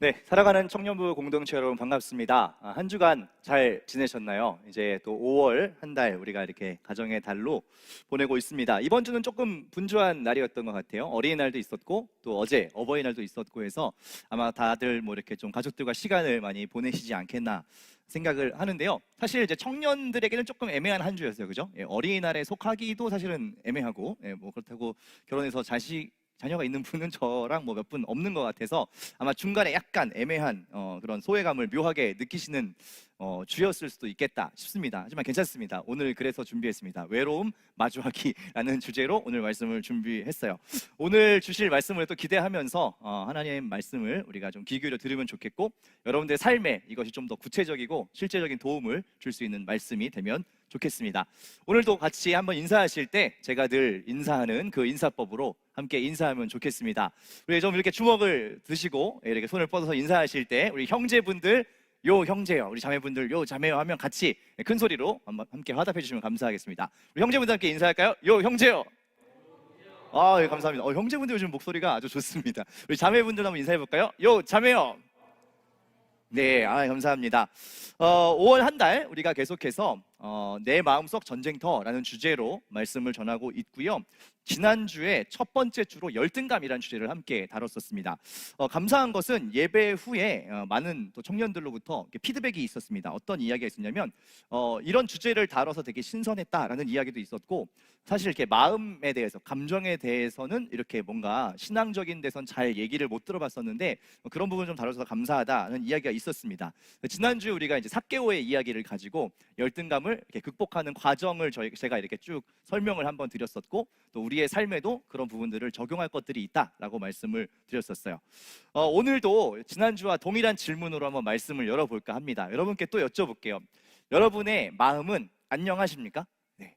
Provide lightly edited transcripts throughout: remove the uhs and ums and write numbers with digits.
네, 살아가는 청년부 공동체 여러분 반갑습니다. 한 주간 잘 지내셨나요? 이제 또 5월 한 달 우리가 이렇게 가정의 달로 보내고 있습니다. 이번 주는 조금 분주한 날이었던 것 같아요. 어린이날도 있었고 또 어제 어버이날도 있었고 해서 아마 다들 뭐 이렇게 좀 가족들과 시간을 많이 보내시지 않겠나 생각을 하는데요. 사실 이제 청년들에게는 조금 애매한 한 주였어요, 그죠? 어린이날에 속하기도 사실은 애매하고, 뭐 그렇다고 결혼해서 자녀가 있는 분은 저랑 뭐 몇 분 없는 것 같아서 아마 중간에 약간 애매한 그런 소외감을 묘하게 느끼시는 주였을 수도 있겠다 싶습니다. 하지만 괜찮습니다. 오늘 그래서 준비했습니다. 외로움 마주하기라는 주제로 오늘 말씀을 준비했어요. 오늘 주실 말씀을 또 기대하면서 하나님 말씀을 우리가 좀 귀 기울여 들으면 좋겠고, 여러분들의 삶에 이것이 좀 더 구체적이고 실제적인 도움을 줄 수 있는 말씀이 되면 좋겠습니다. 오늘도 같이 한번 인사하실 때 제가 늘 인사하는 그 인사법으로 함께 인사하면 좋겠습니다. 우리 좀 이렇게 주먹을 드시고 이렇게 손을 뻗어서 인사하실 때 우리 형제분들 요 형제요, 우리 자매분들 요 자매요 하면 같이 큰 소리로 한번 함께 화답해 주시면 감사하겠습니다. 우리 형제분들 함께 인사할까요? 요 형제요. 예, 감사합니다. 형제분들 요즘 목소리가 아주 좋습니다. 우리 자매분들 한번 인사해 볼까요? 요 자매요. 네, 감사합니다. 5월 한 달 우리가 계속해서 내 마음속 전쟁터라는 주제로 말씀을 전하고 있고요. 지난주에 첫 번째 주로 열등감이라는 주제를 함께 다뤘었습니다. 감사한 것은 예배 후에 많은 또 청년들로부터 피드백이 있었습니다. 어떤 이야기가 있었냐면 이런 주제를 다뤄서 되게 신선했다라는 이야기도 있었고, 사실 이렇게 마음에 대해서, 감정에 대해서는 이렇게 뭔가 신앙적인 데선 잘 얘기를 못 들어봤었는데 그런 부분 좀 다뤄서 감사하다는 이야기가 있었습니다. 지난주에 우리가 이제 삭개오의 이야기를 가지고 열등감을 이렇게 극복하는 과정을 제가 이렇게 쭉 설명을 한번 드렸었고, 또 우리의 삶에도 그런 부분들을 적용할 것들이 있다라고 말씀을 드렸었어요. 오늘도 지난주와 동일한 질문으로 한번 말씀을 열어볼까 합니다. 여러분께 또 여쭤볼게요. 여러분의 마음은 안녕하십니까? 네.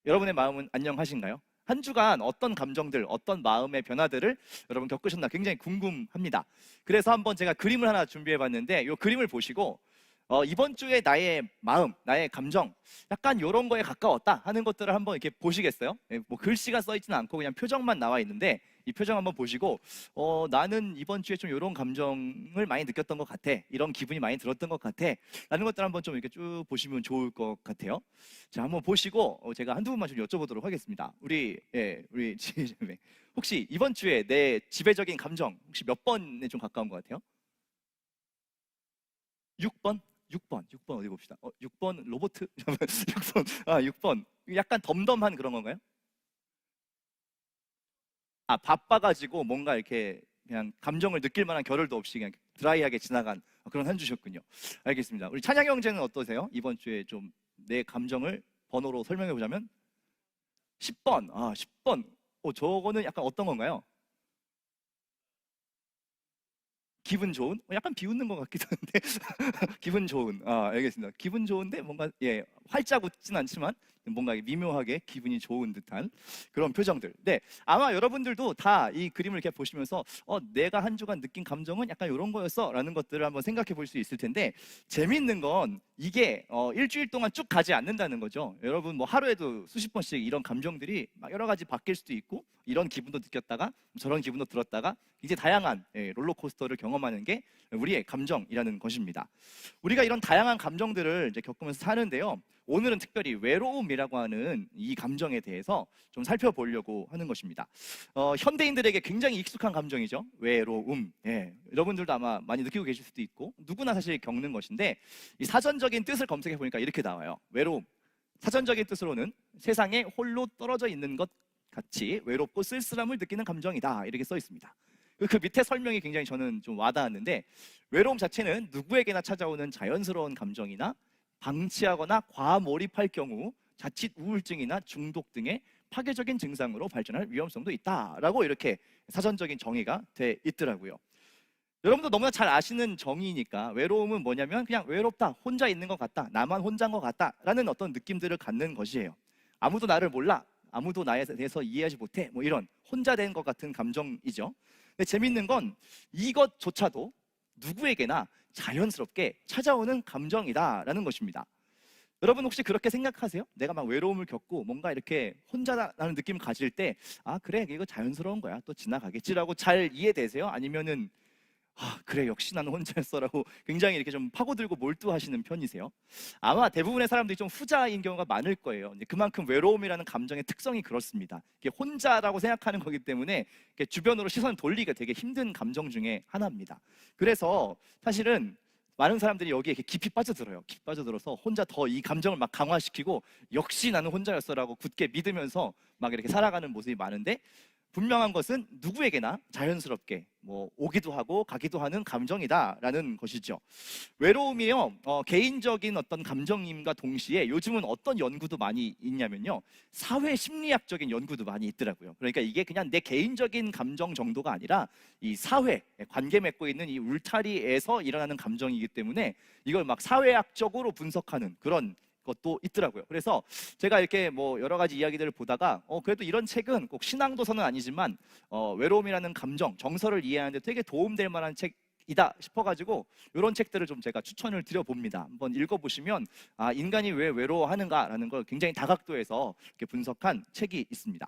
여러분의 마음은 안녕하신가요? 한 주간 어떤 감정들, 어떤 마음의 변화들을 여러분 겪으셨나 굉장히 궁금합니다. 그래서 한번 제가 그림을 하나 준비해 봤는데, 이 그림을 보시고 이번 주에 나의 마음, 나의 감정 약간 이런 거에 가까웠다 하는 것들을 한번 이렇게 보시겠어요? 뭐 글씨가 써 있지는 않고 그냥 표정만 나와 있는데, 이 표정 한번 보시고 나는 이번 주에 좀 이런 감정을 많이 느꼈던 것 같아, 이런 기분이 많이 들었던 것 같아 라는 것들 한번 좀 이렇게 쭉 보시면 좋을 것 같아요. 자, 한번 보시고 제가 한두 분만 좀 여쭤보도록 하겠습니다. 우리 지혜자매, 혹시 이번 주에 내 지배적인 감정 혹시 몇 번에 좀 가까운 것 같아요? 6번? 6번 어디 봅시다. 6번 로보트? 6번. 6번. 약간 덤덤한 그런 건가요? 바빠가지고 뭔가 이렇게 그냥 감정을 느낄 만한 겨를도 없이 그냥 드라이하게 지나간 그런 한 주셨군요. 알겠습니다. 우리 찬양 형제는 어떠세요? 이번 주에 좀 내 감정을 번호로 설명해 보자면 10번. 10번. 저거는 약간 어떤 건가요? 기분 좋은? 약간 비웃는 것 같기도 한데 기분 좋은. 알겠습니다. 기분 좋은데 뭔가 활짝 웃진 않지만 뭔가 미묘하게 기분이 좋은 듯한 그런 표정들. 네, 아마 여러분들도 다 이 그림을 이렇게 보시면서 내가 한 주간 느낀 감정은 약간 이런 거였어 라는 것들을 한번 생각해 볼 수 있을 텐데, 재밌는 건 이게 일주일 동안 쭉 가지 않는다는 거죠. 여러분 뭐 하루에도 수십 번씩 이런 감정들이 막 여러 가지 바뀔 수도 있고, 이런 기분도 느꼈다가 저런 기분도 들었다가 이제 다양한 롤러코스터를 경험하는 게 우리의 감정이라는 것입니다. 우리가 이런 다양한 감정들을 이제 겪으면서 사는데요. 오늘은 특별히 외로움이라고 하는 이 감정에 대해서 좀 살펴보려고 하는 것입니다. 현대인들에게 굉장히 익숙한 감정이죠. 외로움. 여러분들도 아마 많이 느끼고 계실 수도 있고 누구나 사실 겪는 것인데, 이 사전적인 뜻을 검색해 보니까 이렇게 나와요. 외로움. 사전적인 뜻으로는 세상에 홀로 떨어져 있는 것 같이 외롭고 쓸쓸함을 느끼는 감정이다, 이렇게 써 있습니다. 그 밑에 설명이 굉장히 저는 좀 와닿았는데, 외로움 자체는 누구에게나 찾아오는 자연스러운 감정이나 방치하거나 과몰입할 경우 자칫 우울증이나 중독 등의 파괴적인 증상으로 발전할 위험성도 있다라고 이렇게 사전적인 정의가 돼 있더라고요. 여러분도 너무나 잘 아시는 정의니까, 외로움은 뭐냐면 그냥 외롭다, 혼자 있는 것 같다, 나만 혼자인 것 같다 라는 어떤 느낌들을 갖는 것이에요. 아무도 나를 몰라, 아무도 나에 대해서 이해하지 못해, 뭐 이런 혼자 된 것 같은 감정이죠. 근데 재밌는 건 이것조차도 누구에게나 자연스럽게 찾아오는 감정이다라는 것입니다. 여러분 혹시 그렇게 생각하세요? 내가 막 외로움을 겪고 뭔가 이렇게 혼자라는 느낌을 가질 때 그래, 이거 자연스러운 거야, 또 지나가겠지라고 잘 이해되세요? 아니면은 그래, 역시 나는 혼자였어라고 굉장히 이렇게 좀 파고들고 몰두하시는 편이세요? 아마 대부분의 사람들이 좀 후자인 경우가 많을 거예요. 이제 그만큼 외로움이라는 감정의 특성이 그렇습니다. 이게 혼자라고 생각하는 거기 때문에 이렇게 주변으로 시선 돌리기가 되게 힘든 감정 중에 하나입니다. 그래서 사실은 많은 사람들이 여기에 이렇게 깊이 빠져들어요. 깊이 빠져들어서 혼자 더 이 감정을 막 강화시키고 역시 나는 혼자였어라고 굳게 믿으면서 막 이렇게 살아가는 모습이 많은데, 분명한 것은 누구에게나 자연스럽게 뭐 오기도 하고 가기도 하는 감정이다라는 것이죠. 외로움이요, 개인적인 어떤 감정임과 동시에 요즘은 어떤 연구도 많이 있냐면요, 사회 심리학적인 연구도 많이 있더라고요. 그러니까 이게 그냥 내 개인적인 감정 정도가 아니라 이 사회, 관계 맺고 있는 이 울타리에서 일어나는 감정이기 때문에 이걸 막 사회학적으로 분석하는 그런 것도 있더라고요. 그래서 제가 이렇게 뭐 여러 가지 이야기들을 보다가 그래도 이런 책은 꼭 신앙도서는 아니지만 외로움이라는 감정, 정서를 이해하는데 되게 도움될 만한 책이다 싶어가지고 이런 책들을 좀 제가 추천을 드려봅니다. 한번 읽어보시면 인간이 왜 외로워하는가라는 걸 굉장히 다각도에서 이렇게 분석한 책이 있습니다.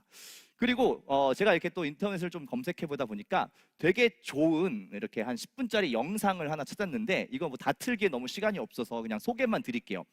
그리고 제가 이렇게 또 인터넷을 좀 검색해 보다 보니까 되게 좋은 이렇게 한 10분짜리 영상을 하나 찾았는데, 이거 뭐 다 틀기에 너무 시간이 없어서 그냥 소개만 드릴게요.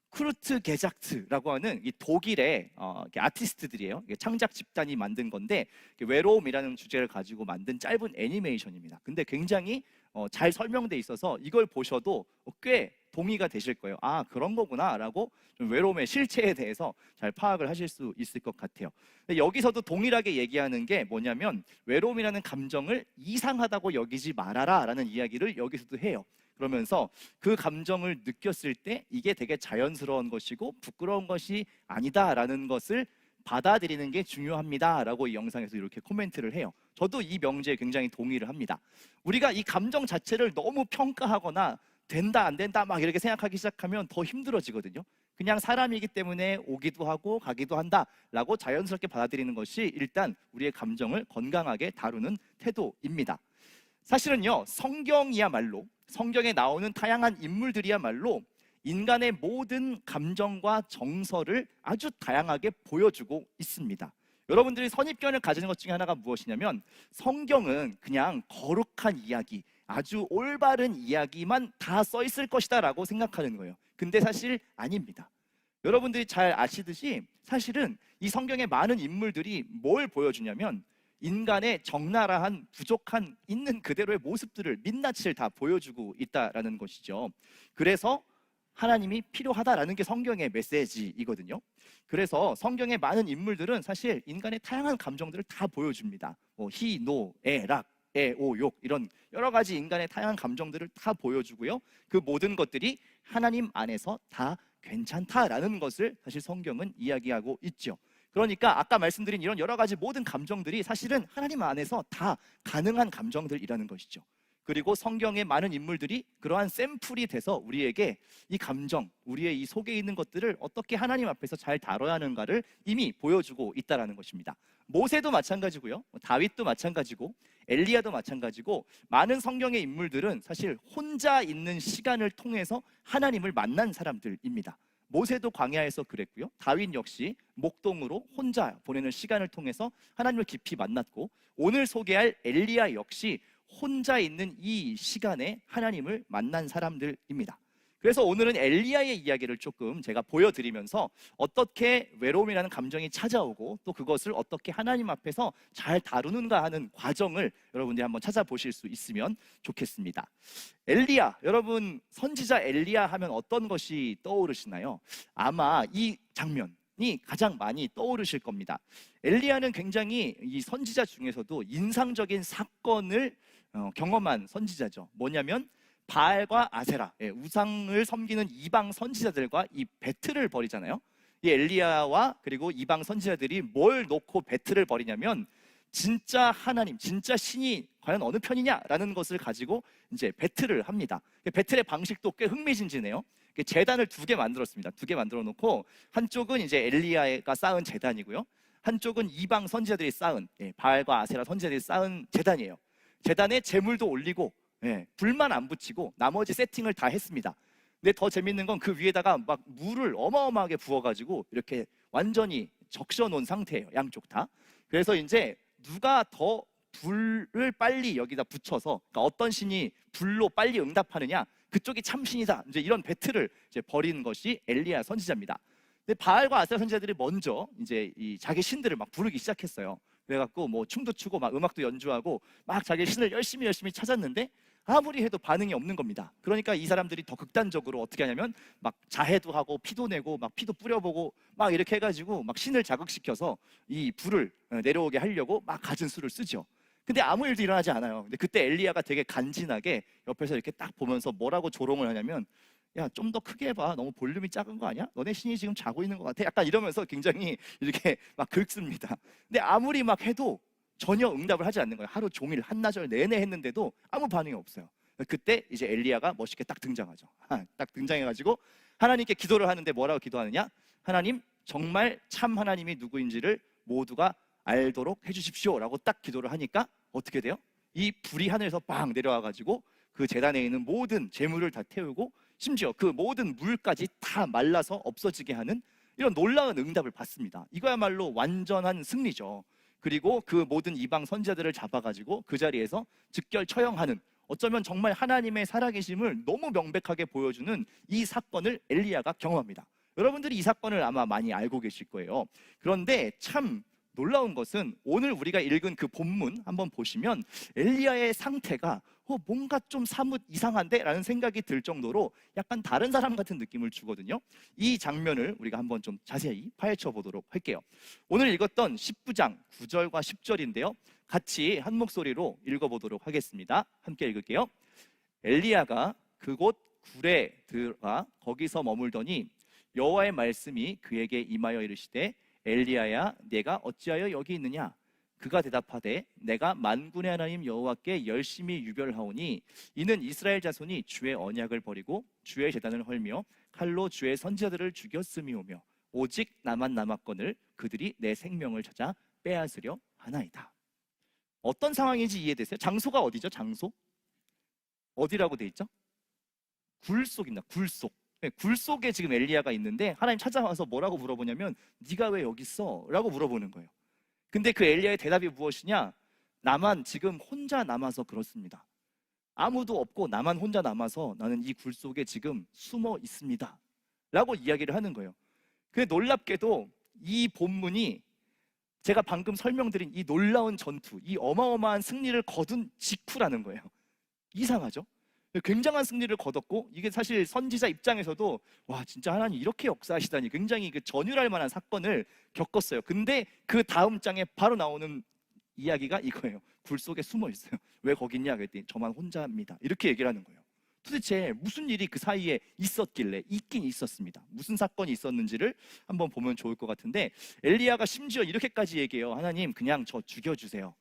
쿠르트 게작트라고 하는 이 독일의 아티스트들이에요. 이게 창작 집단이 만든 건데, 외로움이라는 주제를 가지고 만든 짧은 애니메이션입니다. 근데 굉장히 잘 설명돼 있어서 이걸 보셔도 꽤 동의가 되실 거예요. 그런 거구나라고 좀 외로움의 실체에 대해서 잘 파악을 하실 수 있을 것 같아요. 근데 여기서도 동일하게 얘기하는 게 뭐냐면, 외로움이라는 감정을 이상하다고 여기지 말아라라는 이야기를 여기서도 해요. 그러면서 그 감정을 느꼈을 때 이게 되게 자연스러운 것이고 부끄러운 것이 아니다라는 것을 받아들이는 게 중요합니다라고 이 영상에서 이렇게 코멘트를 해요. 저도 이 명제에 굉장히 동의를 합니다. 우리가 이 감정 자체를 너무 평가하거나 된다 안 된다 막 이렇게 생각하기 시작하면 더 힘들어지거든요. 그냥 사람이기 때문에 오기도 하고 가기도 한다라고 자연스럽게 받아들이는 것이 일단 우리의 감정을 건강하게 다루는 태도입니다. 사실은요, 성경에 나오는 다양한 인물들이야말로 인간의 모든 감정과 정서를 아주 다양하게 보여주고 있습니다. 여러분들이 선입견을 가지는 것 중에 하나가 무엇이냐면, 성경은 그냥 거룩한 이야기, 아주 올바른 이야기만 다 써 있을 것이다 라고 생각하는 거예요. 근데 사실 아닙니다. 여러분들이 잘 아시듯이 사실은 이 성경의 많은 인물들이 뭘 보여주냐면, 인간의 적나라한, 부족한, 있는 그대로의 모습들을 민낯을 다 보여주고 있다라는 것이죠. 그래서 하나님이 필요하다라는 게 성경의 메시지이거든요. 그래서 성경의 많은 인물들은 사실 인간의 다양한 감정들을 다 보여줍니다. 희, 노, 애, 락, 애, 오, 욕, 이런 여러 가지 인간의 다양한 감정들을 다 보여주고요. 그 모든 것들이 하나님 안에서 다 괜찮다라는 것을 사실 성경은 이야기하고 있죠. 그러니까 아까 말씀드린 이런 여러 가지 모든 감정들이 사실은 하나님 안에서 다 가능한 감정들이라는 것이죠. 그리고 성경의 많은 인물들이 그러한 샘플이 돼서 우리에게 이 감정, 우리의 이 속에 있는 것들을 어떻게 하나님 앞에서 잘 다뤄야 하는가를 이미 보여주고 있다는 것입니다. 모세도 마찬가지고요, 다윗도 마찬가지고, 엘리야도 마찬가지고, 많은 성경의 인물들은 사실 혼자 있는 시간을 통해서 하나님을 만난 사람들입니다. 모세도 광야에서 그랬고요, 다윗 역시 목동으로 혼자 보내는 시간을 통해서 하나님을 깊이 만났고, 오늘 소개할 엘리야 역시 혼자 있는 이 시간에 하나님을 만난 사람들입니다. 그래서 오늘은 엘리야의 이야기를 조금 제가 보여드리면서 어떻게 외로움이라는 감정이 찾아오고 또 그것을 어떻게 하나님 앞에서 잘 다루는가 하는 과정을 여러분들이 한번 찾아보실 수 있으면 좋겠습니다. 엘리야, 여러분 선지자 엘리야 하면 어떤 것이 떠오르시나요? 아마 이 장면이 가장 많이 떠오르실 겁니다. 엘리야는 굉장히 이 선지자 중에서도 인상적인 사건을 경험한 선지자죠. 뭐냐면 바알과 아세라, 우상을 섬기는 이방 선지자들과 이 배틀을 벌이잖아요. 이 엘리야와 그리고 이방 선지자들이 뭘 놓고 배틀을 벌이냐면, 진짜 하나님, 진짜 신이 과연 어느 편이냐라는 것을 가지고 이제 배틀을 합니다. 배틀의 방식도 꽤 흥미진진해요. 제단을 2개 만들었습니다. 2개 만들어 놓고, 한쪽은 이제 엘리야가 쌓은 제단이고요, 한쪽은 이방 선지자들이 쌓은, 바알과 아세라 선지자들이 쌓은 제단이에요. 제단에 제물도 올리고 불만 안 붙이고 나머지 세팅을 다 했습니다. 근데 더 재밌는 건 그 위에다가 막 물을 어마어마하게 부어가지고 이렇게 완전히 적셔 놓은 상태예요, 양쪽 다. 그래서 이제 누가 더 불을 빨리 여기다 붙여서, 그러니까 어떤 신이 불로 빨리 응답하느냐, 그쪽이 참 신이다. 이제 이런 배틀을 이제 벌이는 것이 엘리야 선지자입니다. 근데 바알과 아세라 선지자들이 먼저 이제 이 자기 신들을 막 부르기 시작했어요. 그래갖고 뭐 춤도 추고 막 음악도 연주하고 막 자기 신을 열심히 찾았는데 아무리 해도 반응이 없는 겁니다. 그러니까 이 사람들이 더 극단적으로 어떻게 하냐면 막 자해도 하고 피도 내고 막 피도 뿌려보고 막 이렇게 해가지고 막 신을 자극시켜서 이 불을 내려오게 하려고 막 갖은 수를 쓰죠. 근데 아무 일도 일어나지 않아요. 근데 그때 엘리야가 되게 간지나게 옆에서 이렇게 딱 보면서 뭐라고 조롱을 하냐면, 야, 좀 더 크게 해봐. 너무 볼륨이 작은 거 아니야? 너네 신이 지금 자고 있는 것 같아. 약간 이러면서 굉장히 이렇게 막 긁습니다. 근데 아무리 막 해도 전혀 응답을 하지 않는 거예요. 하루 종일 한나절 내내 했는데도 아무 반응이 없어요. 그때 이제 엘리야가 멋있게 딱 등장하죠. 딱 등장해가지고 하나님께 기도를 하는데 뭐라고 기도하느냐? 하나님, 정말 참 하나님이 누구인지를 모두가 알도록 해주십시오 라고 딱 기도를 하니까 어떻게 돼요? 이 불이 하늘에서 빵 내려와가지고 그 제단에 있는 모든 재물을 다 태우고 심지어 그 모든 물까지 다 말라서 없어지게 하는 이런 놀라운 응답을 받습니다. 이거야말로 완전한 승리죠. 그리고 그 모든 이방 선지자들을 잡아가지고 그 자리에서 즉결 처형하는, 어쩌면 정말 하나님의 살아계심을 너무 명백하게 보여주는 이 사건을 엘리야가 경험합니다. 여러분들이 이 사건을 아마 많이 알고 계실 거예요. 그런데 참 놀라운 것은 오늘 우리가 읽은 그 본문 한번 보시면 엘리야의 상태가 뭔가 좀 사뭇 이상한데? 라는 생각이 들 정도로 약간 다른 사람 같은 느낌을 주거든요. 이 장면을 우리가 한번 좀 자세히 파헤쳐 보도록 할게요. 오늘 읽었던 19장 9절과 10절인데요. 같이 한 목소리로 읽어보도록 하겠습니다. 함께 읽을게요. 엘리야가 그곳 굴에 들어가 거기서 머물더니 여호와의 말씀이 그에게 임하여 이르시되, 엘리야야, 내가 어찌하여 여기 있느냐? 그가 대답하되, 내가 만군의 하나님 여호와께 열심히 유별하오니 이는 이스라엘 자손이 주의 언약을 버리고 주의 제단을 헐며 칼로 주의 선지자들을 죽였음이오며 오직 나만 남았거늘 그들이 내 생명을 찾아 빼앗으려 하나이다. 어떤 상황인지 이해되세요? 장소가 어디죠? 장소? 어디라고 돼 있죠? 굴 속입니다. 굴 속. 굴 속에 지금 엘리야가 있는데 하나님 찾아와서 뭐라고 물어보냐면, 네가 왜 여기 있어? 라고 물어보는 거예요. 근데 그 엘리야의 대답이 무엇이냐? 나만 지금 혼자 남아서 그렇습니다. 아무도 없고 나만 혼자 남아서 나는 이 굴 속에 지금 숨어 있습니다 라고 이야기를 하는 거예요. 근데 놀랍게도 이 본문이 제가 방금 설명드린 이 놀라운 전투, 이 어마어마한 승리를 거둔 직후라는 거예요. 이상하죠? 굉장한 승리를 거뒀고, 이게 사실 선지자 입장에서도 와, 진짜 하나님 이렇게 역사하시다니 굉장히 그 전율할 만한 사건을 겪었어요. 근데 그 다음 장에 바로 나오는 이야기가 이거예요. 굴 속에 숨어 있어요. 왜 거기 있냐 그랬더니 저만 혼자입니다. 이렇게 얘기를 하는 거예요. 도대체 무슨 일이 그 사이에 있었길래, 있긴 있었습니다. 무슨 사건이 있었는지를 한번 보면 좋을 것 같은데, 엘리야가 심지어 이렇게까지 얘기해요. 하나님, 그냥 저 죽여주세요.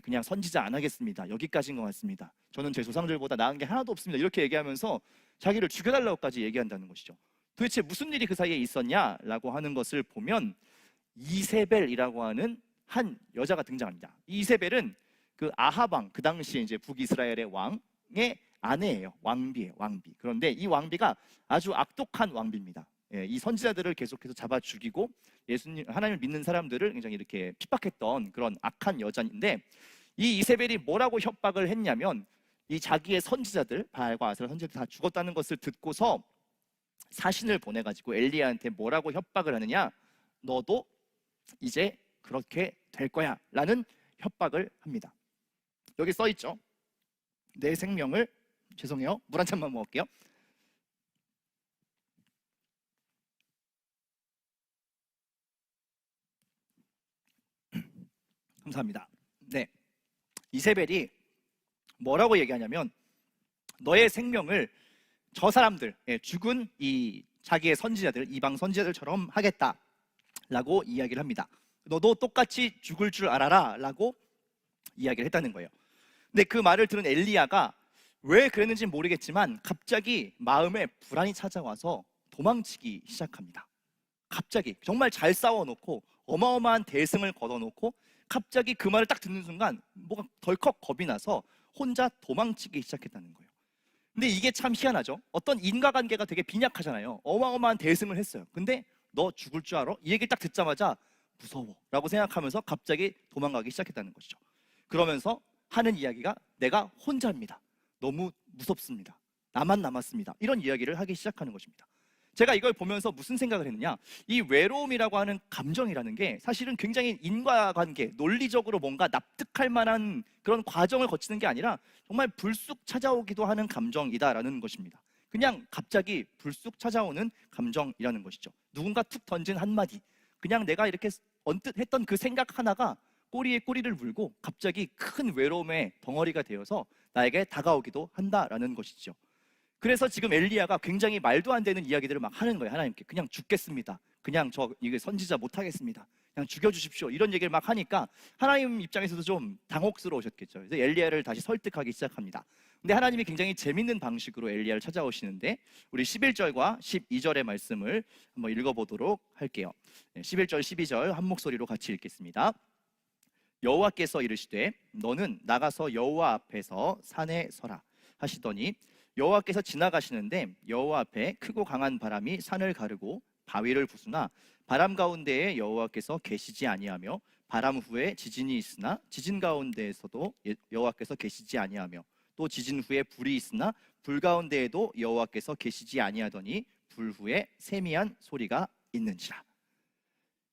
그냥 선지자 안 하겠습니다. 여기까지인 것 같습니다. 저는 제 조상들보다 나은 게 하나도 없습니다. 이렇게 얘기하면서 자기를 죽여달라고까지 얘기한다는 것이죠. 도대체 무슨 일이 그 사이에 있었냐라고 하는 것을 보면 이세벨이라고 하는 한 여자가 등장합니다. 이 이세벨은 그 아합 왕, 그 당시에 이제 북이스라엘의 왕의 아내예요. 왕비예요, 왕비. 그런데 이 왕비가 아주 악독한 왕비입니다. 이 선지자들을 계속해서 잡아 죽이고 예수님, 하나님을 믿는 사람들을 굉장히 이렇게 핍박했던 그런 악한 여자인데, 이 이세벨이 뭐라고 협박을 했냐면, 이 자기의 선지자들, 바알과 아세라 선지자들 다 죽었다는 것을 듣고서 사신을 보내가지고 엘리야한테 뭐라고 협박을 하느냐? 너도 이제 그렇게 될 거야 라는 협박을 합니다. 여기 써 있죠. 내 생명을, 죄송해요, 물 한 잔만 먹을게요. 감사합니다. 네, 이세벨이 뭐라고 얘기하냐면, 너의 생명을 저 사람들, 죽은 이 자기의 선지자들, 이방 선지자들처럼 하겠다라고 이야기를 합니다. 너도 똑같이 죽을 줄 알아라 라고 이야기를 했다는 거예요. 근데 그 말을 들은 엘리야가 왜 그랬는지 모르겠지만 갑자기 마음에 불안이 찾아와서 도망치기 시작합니다. 갑자기 정말 잘 싸워놓고 어마어마한 대승을 거둬놓고 갑자기 그 말을 딱 듣는 순간 뭐가 덜컥 겁이 나서 혼자 도망치기 시작했다는 거예요. 근데 이게 참 희한하죠. 어떤 인과관계가 되게 빈약하잖아요. 어마어마한 대승을 했어요. 근데 너 죽을 줄 알아? 이 얘기를 딱 듣자마자 무서워 라고 생각하면서 갑자기 도망가기 시작했다는 것이죠. 그러면서 하는 이야기가 내가 혼자입니다. 너무 무섭습니다. 나만 남았습니다. 이런 이야기를 하기 시작하는 것입니다. 제가 이걸 보면서 무슨 생각을 했느냐, 이 외로움이라고 하는 감정이라는 게 사실은 굉장히 인과관계, 논리적으로 뭔가 납득할 만한 그런 과정을 거치는 게 아니라 정말 불쑥 찾아오기도 하는 감정이다라는 것입니다. 그냥 갑자기 불쑥 찾아오는 감정이라는 것이죠. 누군가 툭 던진 한마디, 그냥 내가 이렇게 언뜻 했던 그 생각 하나가 꼬리에 꼬리를 물고 갑자기 큰 외로움의 덩어리가 되어서 나에게 다가오기도 한다라는 것이죠. 그래서 지금 엘리야가 굉장히 말도 안 되는 이야기들을 막 하는 거예요. 하나님께 그냥 죽겠습니다. 그냥 저 이게 선지자 못하겠습니다. 그냥 죽여주십시오. 이런 얘기를 막 하니까 하나님 입장에서도 좀 당혹스러우셨겠죠. 그래서 엘리야를 다시 설득하기 시작합니다. 근데 하나님이 굉장히 재밌는 방식으로 엘리야를 찾아오시는데, 우리 11절과 12절의 말씀을 한번 읽어보도록 할게요. 11절 12절 한 목소리로 같이 읽겠습니다. 여호와께서 이르시되 너는 나가서 여호와 앞에서 산에 서라 하시더니, 여호와께서 지나가시는데 여호와 앞에 크고 강한 바람이 산을 가르고 바위를 부수나 바람 가운데에 여호와께서 계시지 아니하며, 바람 후에 지진이 있으나 지진 가운데에서도 여호와께서 계시지 아니하며, 또 지진 후에 불이 있으나 불 가운데에도 여호와께서 계시지 아니하더니 불 후에 세미한 소리가 있는지라.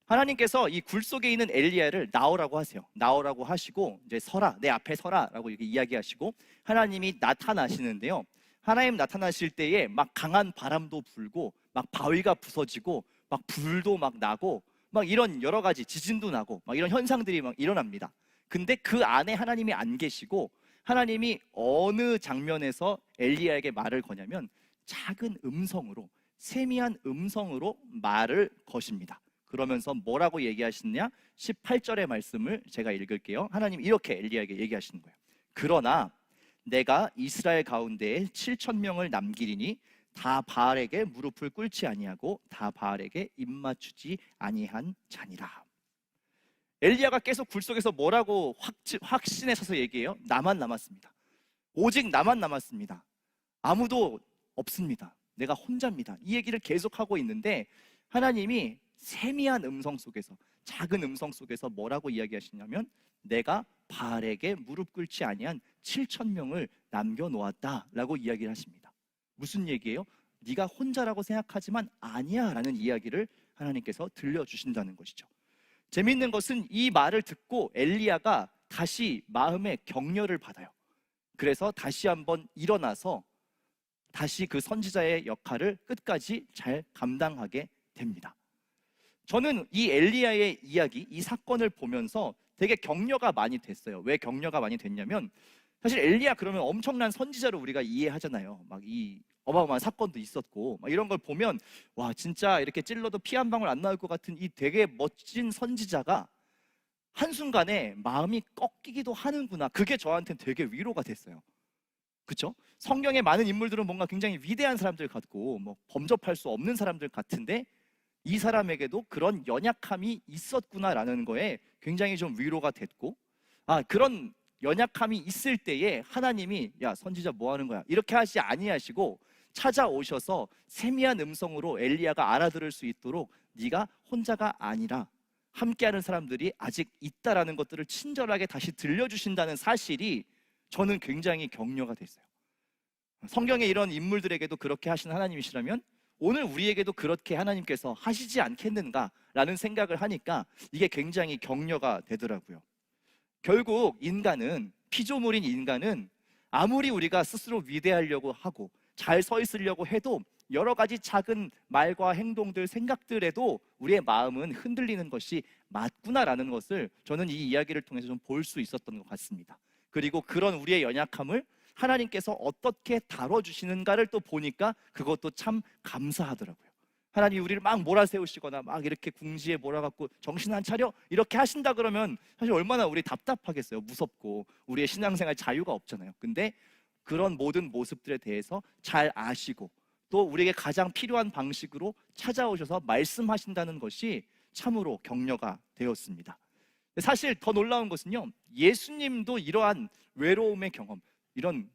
하나님께서 이 굴 속에 있는 엘리야를 나오라고 하세요. 나오라고 하시고 이제 서라, 내 앞에 서라라고 이렇게 이야기하시고 하나님이 나타나시는데요. 하나님 나타나실 때에 막 강한 바람도 불고 막 바위가 부서지고 막 불도 막 나고 막 이런 여러 가지 지진도 나고 막 이런 현상들이 막 일어납니다. 근데 그 안에 하나님이 안 계시고, 하나님이 어느 장면에서 엘리야에게 말을 거냐면 작은 음성으로, 세미한 음성으로 말을 거십니다. 그러면서 뭐라고 얘기하시느냐, 18절의 말씀을 제가 읽을게요. 하나님 이렇게 엘리야에게 얘기하시는 거예요. 그러나 내가 이스라엘 가운데에 7,000명을 남기리니 다 바알에게 무릎을 꿇지 아니하고 다 바알에게 입맞추지 아니한 자니라. 엘리야가 계속 굴 속에서 뭐라고 확신에 서서 얘기해요? 나만 남았습니다. 오직 나만 남았습니다. 아무도 없습니다. 내가 혼자입니다. 이 얘기를 계속하고 있는데 하나님이 세미한 음성 속에서, 작은 음성 속에서 뭐라고 이야기하시냐면 내가 바알에게 무릎 꿇지 아니한 7,000명을 남겨놓았다라고 이야기를 하십니다. 무슨 얘기예요? 네가 혼자라고 생각하지만 아니야 라는 이야기를 하나님께서 들려주신다는 것이죠. 재미있는 것은 이 말을 듣고 엘리야가 다시 마음의 격려를 받아요. 그래서 다시 한번 일어나서 다시 그 선지자의 역할을 끝까지 잘 감당하게 됩니다. 저는 이 엘리야의 이야기, 이 사건을 보면서 되게 격려가 많이 됐어요. 왜 격려가 많이 됐냐면, 사실 엘리야 그러면 엄청난 선지자로 우리가 이해하잖아요. 막 이 어마어마한 사건도 있었고 막 이런 걸 보면 와, 진짜 이렇게 찔러도 피 한 방울 안 나올 것 같은 이 되게 멋진 선지자가 한순간에 마음이 꺾이기도 하는구나. 그게 저한테는 되게 위로가 됐어요. 그렇죠? 성경의 많은 인물들은 뭔가 굉장히 위대한 사람들 같고 뭐 범접할 수 없는 사람들 같은데 이 사람에게도 그런 연약함이 있었구나라는 거에 굉장히 좀 위로가 됐고, 그런 연약함이 있을 때에 하나님이 야, 선지자 뭐 하는 거야? 이렇게 하시 아니하시고 찾아오셔서 세미한 음성으로 엘리야가 알아들을 수 있도록 네가 혼자가 아니라 함께하는 사람들이 아직 있다라는 것들을 친절하게 다시 들려주신다는 사실이 저는 굉장히 격려가 됐어요. 성경에 이런 인물들에게도 그렇게 하신 하나님이시라면 오늘 우리에게도 그렇게 하나님께서 하시지 않겠는가라는 생각을 하니까 이게 굉장히 격려가 되더라고요. 결국 인간은, 피조물인 인간은 아무리 우리가 스스로 위대하려고 하고 잘 서 있으려고 해도 여러 가지 작은 말과 행동들, 생각들에도 우리의 마음은 흔들리는 것이 맞구나라는 것을 저는 이 이야기를 통해서 좀 볼 수 있었던 것 같습니다. 그리고 그런 우리의 연약함을 하나님께서 어떻게 다뤄주시는가를 또 보니까 그것도 참 감사하더라고요. 하나님이 우리를 막 몰아세우시거나 막 이렇게 궁지에 몰아갖고 정신 안 차려? 이렇게 하신다 그러면 사실 얼마나 우리 답답하겠어요. 무섭고 우리의 신앙생활 자유가 없잖아요. 근데 그런 모든 모습들에 대해서 잘 아시고 또 우리에게 가장 필요한 방식으로 찾아오셔서 말씀하신다는 것이 참으로 격려가 되었습니다. 사실 더 놀라운 것은요, 예수님도 이러한 외로움의 경험, 이런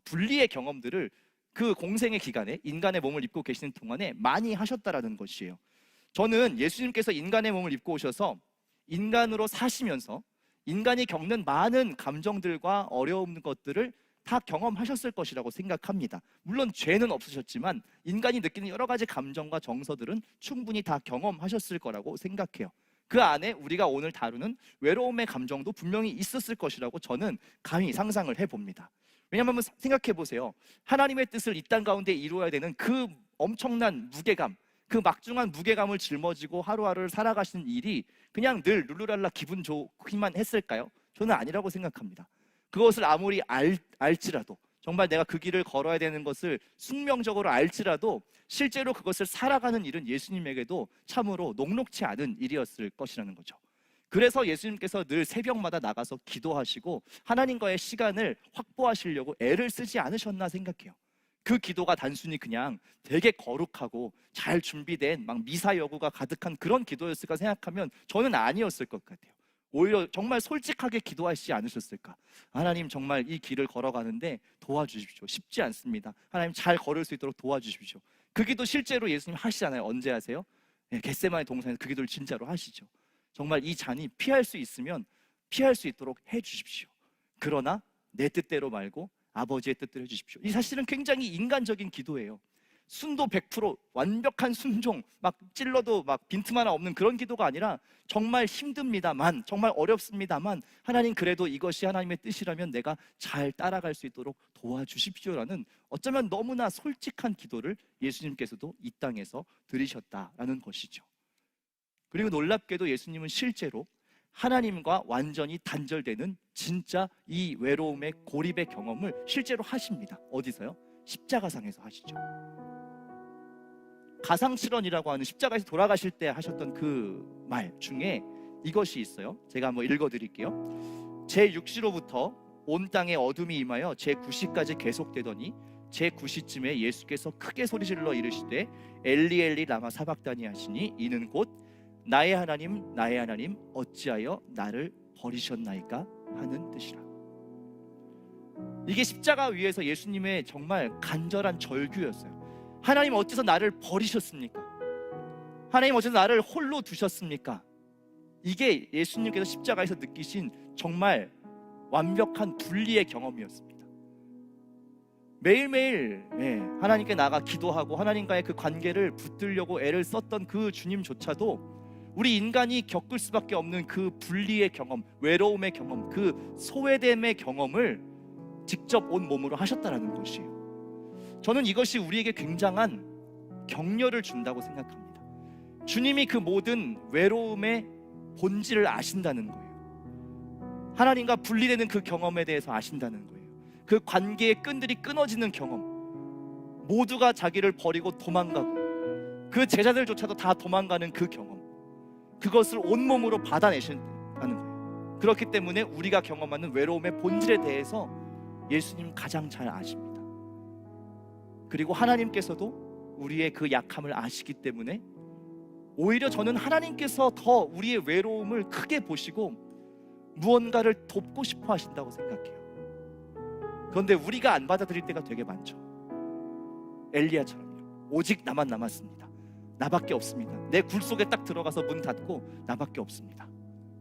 분리의 경험들을 그 공생의 기간에, 인간의 몸을 입고 계시는 동안에 많이 하셨다라는 것이에요. 저는 예수님께서 인간의 몸을 입고 오셔서 인간으로 사시면서 인간이 겪는 많은 감정들과 어려운 것들을 다 경험하셨을 것이라고 생각합니다. 물론 죄는 없으셨지만 인간이 느끼는 여러 가지 감정과 정서들은 충분히 다 경험하셨을 거라고 생각해요. 그 안에 우리가 오늘 다루는 외로움의 감정도 분명히 있었을 것이라고 저는 감히 상상을 해봅니다. 왜냐하면 한번 생각해 보세요. 하나님의 뜻을 이 땅 가운데 이루어야 되는 그 엄청난 무게감, 그 막중한 무게감을 짊어지고 하루하루를 살아가시는 일이 그냥 늘 룰루랄라 기분 좋기만 했을까요? 저는 아니라고 생각합니다. 그것을 아무리 알지라도, 정말 내가 그 길을 걸어야 되는 것을 숙명적으로 알지라도 실제로 그것을 살아가는 일은 예수님에게도 참으로 녹록치 않은 일이었을 것이라는 거죠. 그래서 예수님께서 늘 새벽마다 나가서 기도하시고 하나님과의 시간을 확보하시려고 애를 쓰지 않으셨나 생각해요. 그 기도가 단순히 그냥 되게 거룩하고 잘 준비된 막 미사 여구가 가득한 그런 기도였을까 생각하면 저는 아니었을 것 같아요. 오히려 정말 솔직하게 기도하시지 않으셨을까? 하나님, 정말 이 길을 걸어가는데 도와주십시오. 쉽지 않습니다. 하나님, 잘 걸을 수 있도록 도와주십시오. 그 기도 실제로 예수님 하시잖아요. 언제 하세요? 겟세마네 동산에서 그 기도를 진짜로 하시죠. 정말 이 잔이 피할 수 있으면 피할 수 있도록 해주십시오. 그러나 내 뜻대로 말고 아버지의 뜻대로 해주십시오. 이 사실은 굉장히 인간적인 기도예요. 순도 100% 완벽한 순종, 막 찔러도 막 빈틈 하나 없는 그런 기도가 아니라 정말 힘듭니다만, 정말 어렵습니다만 하나님, 그래도 이것이 하나님의 뜻이라면 내가 잘 따라갈 수 있도록 도와주십시오라는 어쩌면 너무나 솔직한 기도를 예수님께서도 이 땅에서 드리셨다라는 것이죠. 그리고 놀랍게도 예수님은 실제로 하나님과 완전히 단절되는 진짜 이 외로움의 고립의 경험을 실제로 하십니다. 어디서요? 십자가상에서 하시죠. 가상실현이라고 하는 십자가에서 돌아가실 때 하셨던 그 말 중에 이것이 있어요. 제가 한번 읽어드릴게요. 제6시로부터 온 땅에 어둠이 임하여 제9시까지 계속되더니 제9시쯤에 예수께서 크게 소리질러 이르시되 엘리 엘리 라마 사박다니 하시니 이는 곧 나의 하나님 어찌하여 나를 버리셨나이까 하는 뜻이라. 이게 십자가 위에서 예수님의 정말 간절한 절규였어요. 하나님, 어째서 나를 버리셨습니까? 하나님, 어째서 나를 홀로 두셨습니까? 이게 예수님께서 십자가에서 느끼신 정말 완벽한 분리의 경험이었습니다. 매일매일 하나님께 나가 기도하고 하나님과의 그 관계를 붙들려고 애를 썼던 그 주님조차도 우리 인간이 겪을 수밖에 없는 그 분리의 경험, 외로움의 경험, 그 소외됨의 경험을 직접 온 몸으로 하셨다는 것이에요. 저는 이것이 우리에게 굉장한 격려를 준다고 생각합니다. 주님이 그 모든 외로움의 본질을 아신다는 거예요. 하나님과 분리되는 그 경험에 대해서 아신다는 거예요. 그 관계의 끈들이 끊어지는 경험, 모두가 자기를 버리고 도망가고 그 제자들조차도 다 도망가는 그 경험, 그것을 온몸으로 받아내신다는 거예요. 그렇기 때문에 우리가 경험하는 외로움의 본질에 대해서 예수님 가장 잘 아십니다. 그리고 하나님께서도 우리의 그 약함을 아시기 때문에 오히려 저는 하나님께서 더 우리의 외로움을 크게 보시고 무언가를 돕고 싶어 하신다고 생각해요. 그런데 우리가 안 받아들일 때가 되게 많죠. 엘리야처럼요. 오직 나만 남았습니다. 나밖에 없습니다. 내 굴 속에 딱 들어가서 문 닫고 나밖에 없습니다.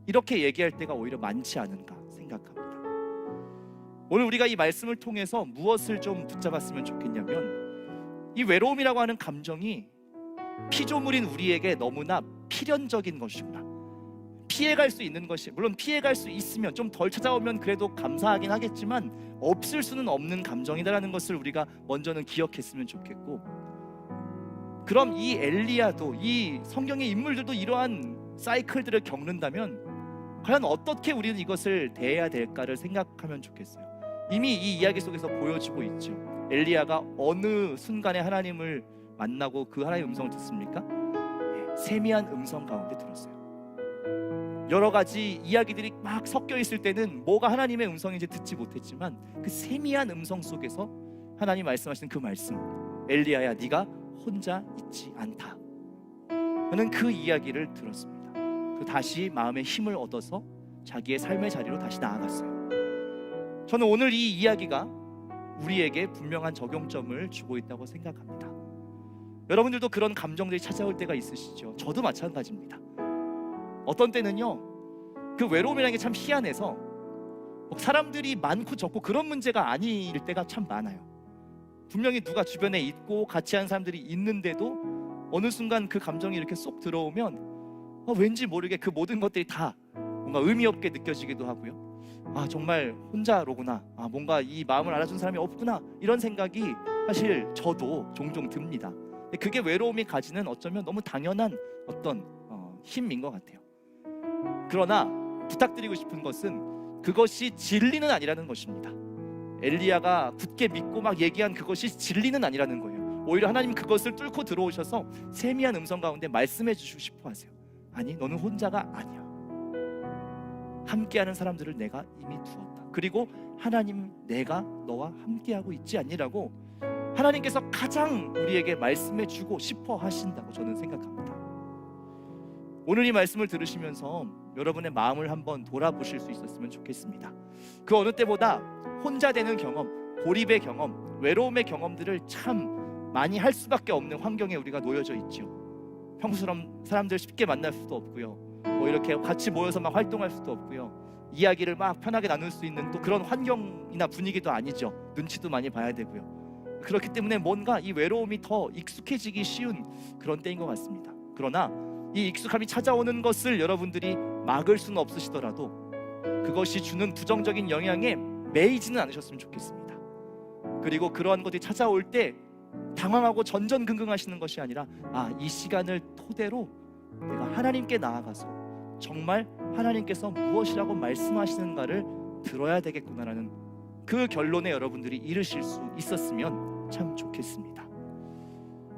이렇게 얘기할 때가 오히려 많지 않은가 생각합니다. 오늘 우리가 이 말씀을 통해서 무엇을 좀 붙잡았으면 좋겠냐면, 이 외로움이라고 하는 감정이 피조물인 우리에게 너무나 필연적인 것이구나. 피해갈 수 있는 것이, 물론 피해갈 수 있으면 좀 덜 찾아오면 그래도 감사하긴 하겠지만 없을 수는 없는 감정이다라는 것을 우리가 먼저는 기억했으면 좋겠고, 그럼 이 엘리야도, 이 성경의 인물들도 이러한 사이클들을 겪는다면 과연 어떻게 우리는 이것을 대해야 될까를 생각하면 좋겠어요. 이미 이 이야기 속에서 보여지고 있죠. 엘리야가 어느 순간에 하나님을 만나고 그 하나님의 음성을 듣습니까? 세미한 음성 가운데 들었어요. 여러 가지 이야기들이 막 섞여 있을 때는 뭐가 하나님의 음성인지 듣지 못했지만 그 세미한 음성 속에서 하나님 말씀하시는 그 말씀, 엘리야야 네가 혼자 있지 않다 하는 그 이야기를 들었습니다. 그리고 다시 마음의 힘을 얻어서 자기의 삶의 자리로 다시 나아갔어요. 저는 오늘 이 이야기가 우리에게 분명한 적용점을 주고 있다고 생각합니다. 여러분들도 그런 감정들이 찾아올 때가 있으시죠? 저도 마찬가지입니다. 어떤 때는요, 그 외로움이라는 게 참 희한해서 사람들이 많고 적고 그런 문제가 아닐 때가 참 많아요. 분명히 누가 주변에 있고 같이 하는 사람들이 있는데도 어느 순간 그 감정이 이렇게 쏙 들어오면 왠지 모르게 그 모든 것들이 다 뭔가 의미 없게 느껴지기도 하고요. 정말 혼자로구나, 뭔가 이 마음을 알아준 사람이 없구나, 이런 생각이 사실 저도 종종 듭니다. 근데 그게 외로움이 가지는 어쩌면 너무 당연한 어떤 힘인 것 같아요. 그러나 부탁드리고 싶은 것은 그것이 진리는 아니라는 것입니다. 엘리야가 굳게 믿고 막 얘기한 그것이 진리는 아니라는 거예요. 오히려 하나님 그것을 뚫고 들어오셔서 세미한 음성 가운데 말씀해 주시고 싶어 하세요. 아니, 너는 혼자가 아니야. 함께하는 사람들을 내가 이미 두었다. 그리고 하나님, 내가 너와 함께하고 있지 않니라고 하나님께서 가장 우리에게 말씀해 주고 싶어 하신다고 저는 생각합니다. 오늘 이 말씀을 들으시면서 여러분의 마음을 한번 돌아보실 수 있었으면 좋겠습니다. 그 어느 때보다 혼자 되는 경험, 고립의 경험, 외로움의 경험들을 참 많이 할 수밖에 없는 환경에 우리가 놓여져 있죠. 평소처럼 사람들 쉽게 만날 수도 없고요, 이렇게 같이 모여서 막 활동할 수도 없고요, 이야기를 막 편하게 나눌 수 있는 또 그런 환경이나 분위기도 아니죠. 눈치도 많이 봐야 되고요. 그렇기 때문에 뭔가 이 외로움이 더 익숙해지기 쉬운 그런 때인 것 같습니다. 그러나 이 익숙함이 찾아오는 것을 여러분들이 막을 수는 없으시더라도 그것이 주는 부정적인 영향에 매이지는 않으셨으면 좋겠습니다. 그리고 그러한 것이 찾아올 때 당황하고 전전긍긍하시는 것이 아니라 이 시간을 토대로 내가 하나님께 나아가서 정말 하나님께서 무엇이라고 말씀하시는가를 들어야 되겠구나라는 그 결론에 여러분들이 이르실 수 있었으면 참 좋겠습니다.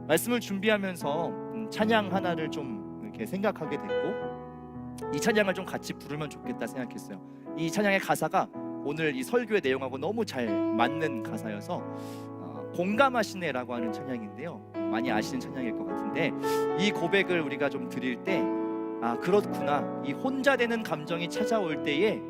말씀을 준비하면서 찬양 하나를 좀 이렇게 생각하게 됐고, 이 찬양을 좀 같이 부르면 좋겠다 생각했어요. 이 찬양의 가사가 오늘 이 설교의 내용하고 너무 잘 맞는 가사여서 공감하시네라고 하는 찬양인데요, 많이 아시는 찬양일 것 같은데, 이 고백을 우리가 좀 드릴 때 그렇구나, 이 혼자 되는 감정이 찾아올 때에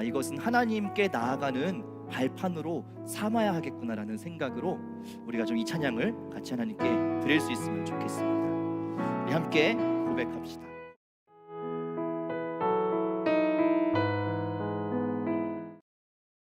이것은 하나님께 나아가는 발판으로 삼아야 하겠구나라는 생각으로 우리가 좀 이 찬양을 같이 하나님께 드릴 수 있으면 좋겠습니다. 우리 함께 고백합시다.